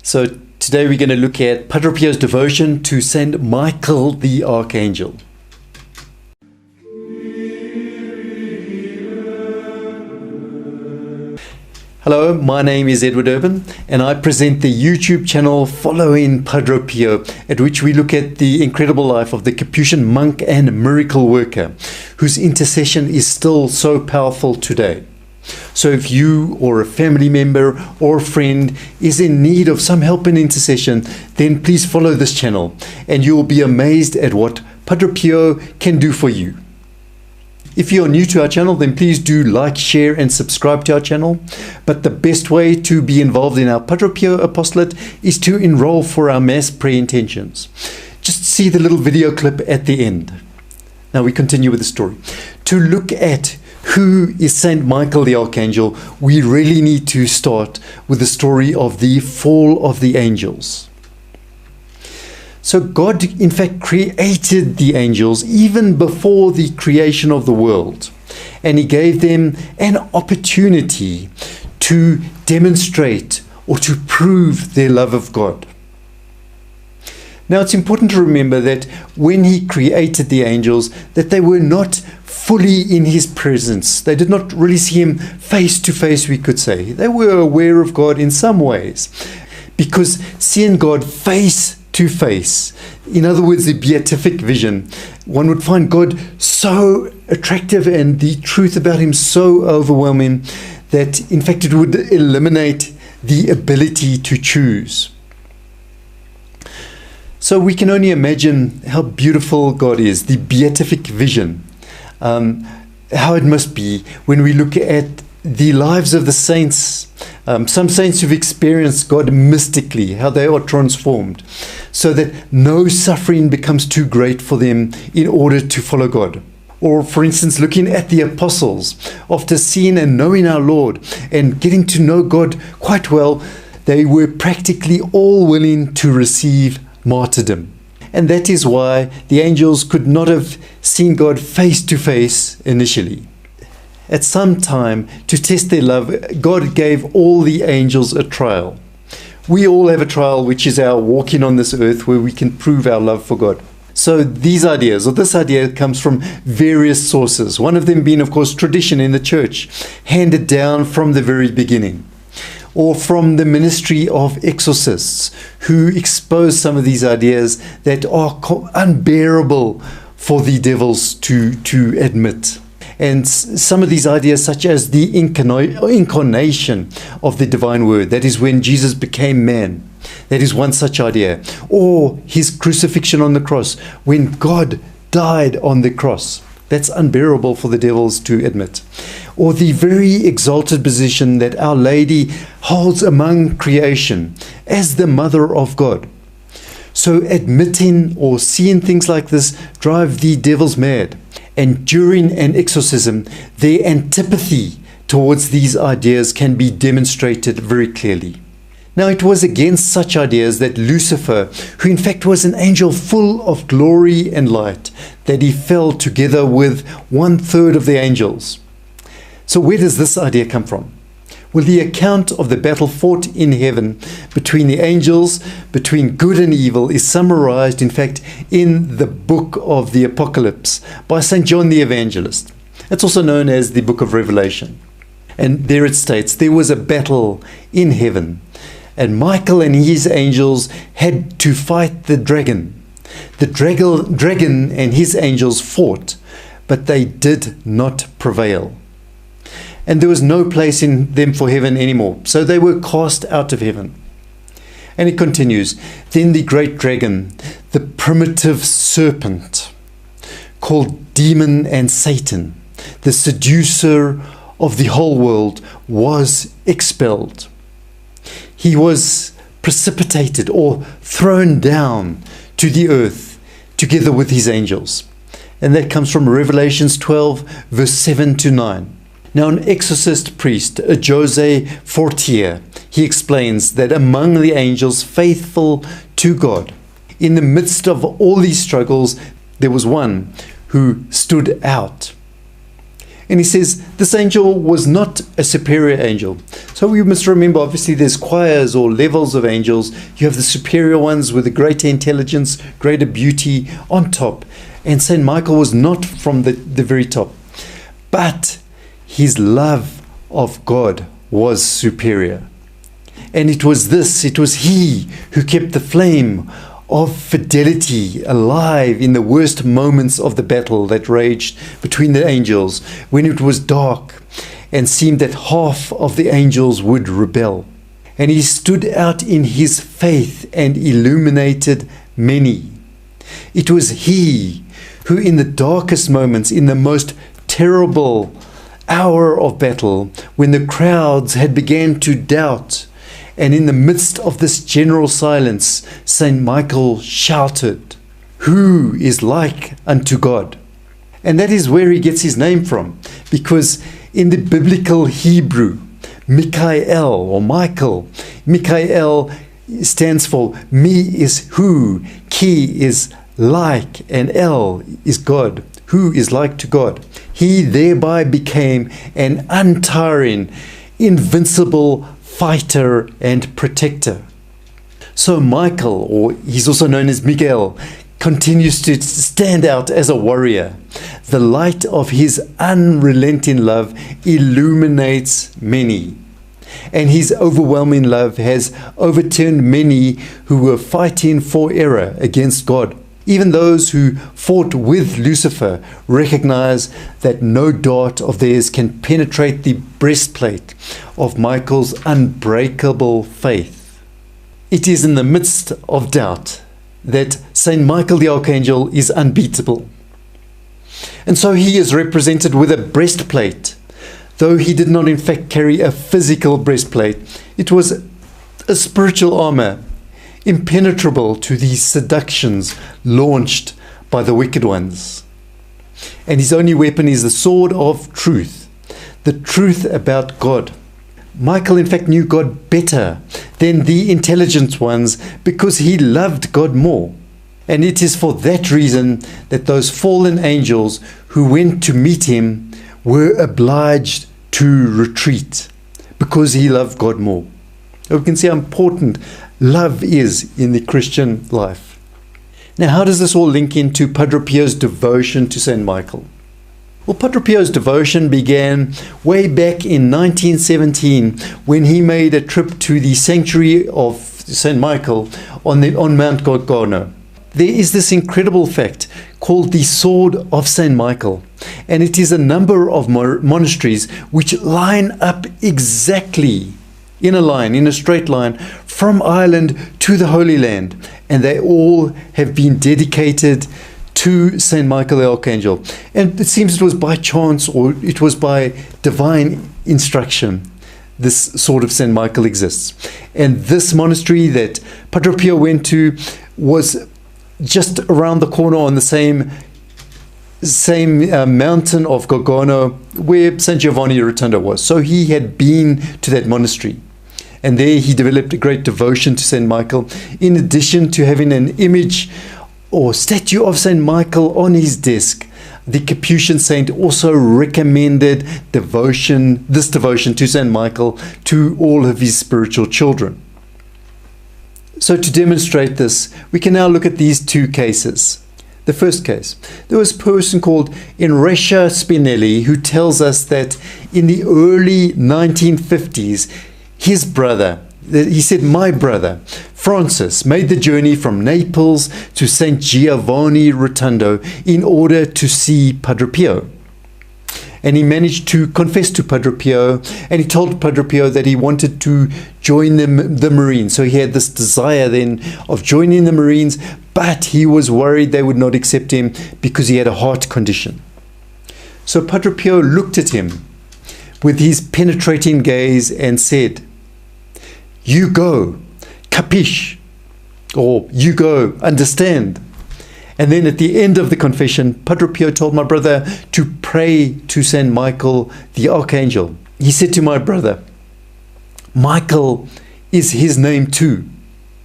So today we're going to look at Padre Pio's devotion to St. Michael the Archangel. Hello, my name is Edward Urban and I present the YouTube channel Following Padre Pio, at which we look at the incredible life of the Capuchin monk and miracle worker, whose intercession is still so powerful today. So if you or a family member or friend is in need of some help in intercession, then please follow this channel and you will be amazed at what Padre Pio can do for you. If you are new to our channel, then please do like, share and subscribe to our channel. But the best way to be involved in our Padre Pio apostolate is to enroll for our Mass prayer intentions. Just see the little video clip at the end. Now we continue with the story. To look at who is St. Michael the Archangel, we really need to start with the story of the fall of the angels. So God, in fact, created the angels even before the creation of the world. And He gave them an opportunity to demonstrate or to prove their love of God. Now, it's important to remember that when He created the angels, that they were not fully in His presence. They did not really see Him face to face, we could say. They were aware of God in some ways, because seeing God face to face, in other words, the beatific vision, one would find God so attractive and the truth about Him so overwhelming that in fact it would eliminate the ability to choose. So we can only imagine how beautiful God is, the beatific vision, how it must be when we look at the lives of the saints. Some saints who've experienced God mystically, how they are transformed, so that no suffering becomes too great for them in order to follow God. Or, for instance, looking at the apostles, after seeing and knowing our Lord and getting to know God quite well, they were practically all willing to receive martyrdom. And that is why the angels could not have seen God face to face initially. At some time, to test their love, God gave all the angels a trial. We all have a trial, which is our walking on this earth, where we can prove our love for God. So these ideas, or this idea, comes from various sources. One of them being, of course, tradition in the church, handed down from the very beginning. Or from the ministry of exorcists, who expose some of these ideas that are unbearable for the devils to admit. And some of these ideas, such as the incarnation of the divine word, that is when Jesus became man, that is one such idea. Or His crucifixion on the cross, when God died on the cross. That's unbearable for the devils to admit. Or the very exalted position that Our Lady holds among creation as the Mother of God. So admitting or seeing things like this drive the devils mad. And during an exorcism, their antipathy towards these ideas can be demonstrated very clearly. Now, it was against such ideas that Lucifer, who in fact was an angel full of glory and light, that he fell together with 1/3 of the angels. So where does this idea come from? Well, the account of the battle fought in heaven between the angels, between good and evil, is summarized, in fact, in the book of the Apocalypse by St. John the Evangelist. It's also known as the book of Revelation. And there it states, there was a battle in heaven, and Michael and his angels had to fight the dragon. The dragon and his angels fought, but they did not prevail. And there was no place in them for heaven anymore. So they were cast out of heaven. And it continues. Then the great dragon, the primitive serpent, called Demon and Satan, the seducer of the whole world, was expelled. He was precipitated or thrown down to the earth together with his angels. And that comes from Revelations 12, verse 7 to 9. Now, an exorcist priest, Jose Fortier, he explains that among the angels faithful to God, in the midst of all these struggles, there was one who stood out. And he says this angel was not a superior angel. So we must remember, obviously, there's choirs or levels of angels. You have the superior ones with a greater intelligence, greater beauty on top. And St. Michael was not from the very top. But his love of God was superior. And it was he who kept the flame of fidelity alive in the worst moments of the battle that raged between the angels, when it was dark and seemed that half of the angels would rebel. And he stood out in his faith and illuminated many. It was he who in the darkest moments, in the most terrible hour of battle, when the crowds had begun to doubt, and in the midst of this general silence, St. Michael shouted, "Who is like unto God?" And that is where he gets his name from, because in the biblical Hebrew, Michael or Michael, Michael stands for Mi is who, Ki is like, and El is God. Who is like to God? He thereby became an untiring, invincible fighter and protector. So Michael, or he's also known as Miguel, continues to stand out as a warrior. The light of his unrelenting love illuminates many, and his overwhelming love has overturned many who were fighting for error against God. Even those who fought with Lucifer recognize that no dart of theirs can penetrate the breastplate of Michael's unbreakable faith. It is in the midst of doubt that St. Michael the Archangel is unbeatable. And so he is represented with a breastplate. Though he did not in fact carry a physical breastplate, it was a spiritual armor, impenetrable to the seductions launched by the wicked ones. And his only weapon is the sword of truth, the truth about God. Michael in fact knew God better than the intelligent ones because he loved God more. And it is for that reason that those fallen angels who went to meet him were obliged to retreat, because he loved God more. So we can see how important love is in the Christian life. Now, how does this all link into Padre Pio's devotion to St. Michael? Well, Padre Pio's devotion began way back in 1917 when he made a trip to the sanctuary of St. Michael on Mount Gargano. There is this incredible fact called the Sword of St. Michael, and it is a number of monasteries which line up exactly in a line, in a straight line, from Ireland to the Holy Land. And they all have been dedicated to St. Michael the Archangel. And it seems it was by chance, or it was by divine instruction, this sword of St. Michael exists. And this monastery that Padre Pio went to was just around the corner on the same mountain of Gargano where St. Giovanni Rotondo was. So he had been to that monastery. And there he developed a great devotion to St. Michael, in addition to having an image or statue of St. Michael on his desk. The Capuchin saint also recommended this devotion to St. Michael to all of his spiritual children. So to demonstrate this, we can now look at these two cases. The first case, there was a person called Enrico Spinelli who tells us that in the early 1950s, his brother, he said, my brother, Francis, made the journey from Naples to St. Giovanni Rotondo in order to see Padre Pio. And he managed to confess to Padre Pio, and he told Padre Pio that he wanted to join the Marines. So he had this desire then of joining the Marines, but he was worried they would not accept him because he had a heart condition. So Padre Pio looked at him with his penetrating gaze and said, "You go, capiche," or "You go, understand." And then at the end of the confession, Padre Pio told my brother to pray to St. Michael the Archangel. He said to my brother, Michael is his name too.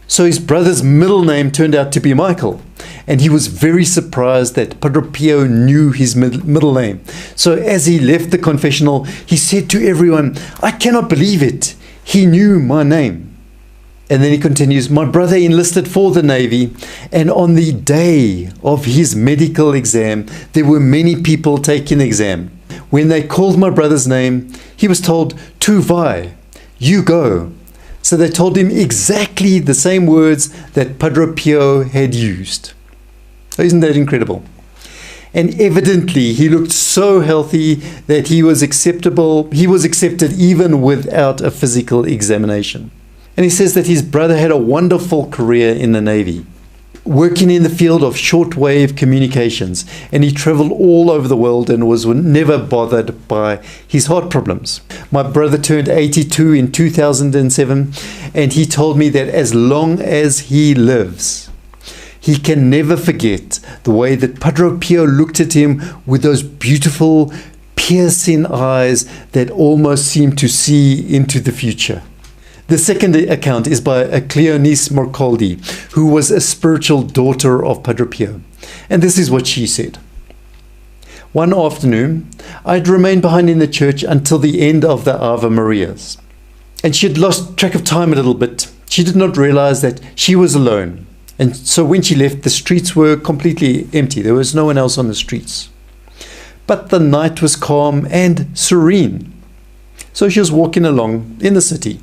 So his brother's middle name turned out to be Michael. and he was very surprised that Padre Pio knew his middle name. So as he left the confessional, he said to everyone, "I cannot believe it. He knew my name." And then he continues, "My brother enlisted for the Navy, and on the day of his medical exam, there were many people taking the exam. When they called my brother's name, he was told, 'Tu vai,' you go." So they told him exactly the same words that Padre Pio had used. Isn't that incredible? And evidently he looked so healthy that he was accepted even without a physical examination. And he says that his brother had a wonderful career in the Navy, working in the field of shortwave communications, and he traveled all over the world and was never bothered by his heart problems. My brother turned 82 in 2007, and he told me that as long as he lives, he can never forget the way that Padre Pio looked at him with those beautiful, piercing eyes that almost seemed to see into the future. The second account is by a Cleonice Morcoldi, who was a spiritual daughter of Padre Pio. And this is what she said. "One afternoon, I had remained behind in the church until the end of the Ave Marias. And she had lost track of time a little bit. She did not realize that she was alone. And so when she left, the streets were completely empty. There was no one else on the streets. But the night was calm and serene. So she was walking along in the city,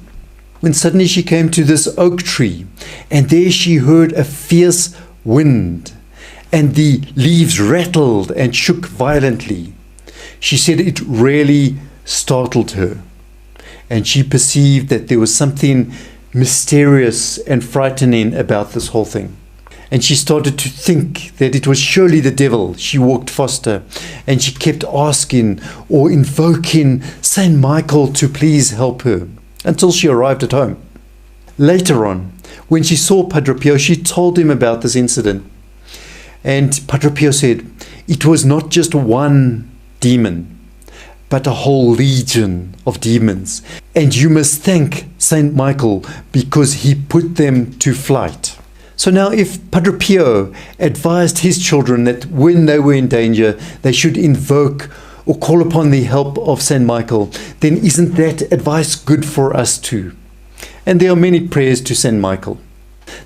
when suddenly she came to this oak tree, and there she heard a fierce wind, and the leaves rattled and shook violently. She said it really startled her, and she perceived that there was something mysterious and frightening about this whole thing. And she started to think that it was surely the devil. She walked faster, and she kept asking or invoking St. Michael to please help her, until she arrived at home. Later on, when she saw Padre Pio, she told him about this incident. And Padre Pio said, "It was not just one demon, but a whole legion of demons. And you must thank St. Michael because he put them to flight." So now if Padre Pio advised his children that when they were in danger, they should invoke or call upon the help of St. Michael, then isn't that advice good for us too? And there are many prayers to St. Michael.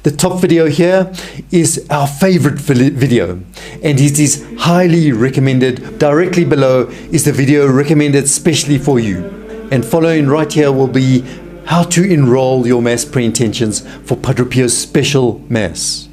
The top video here is our favorite video, and it is highly recommended. Directly below is the video recommended specially for you. And following right here will be how to enroll your Mass prayer intentions for Padre Pio's special Mass.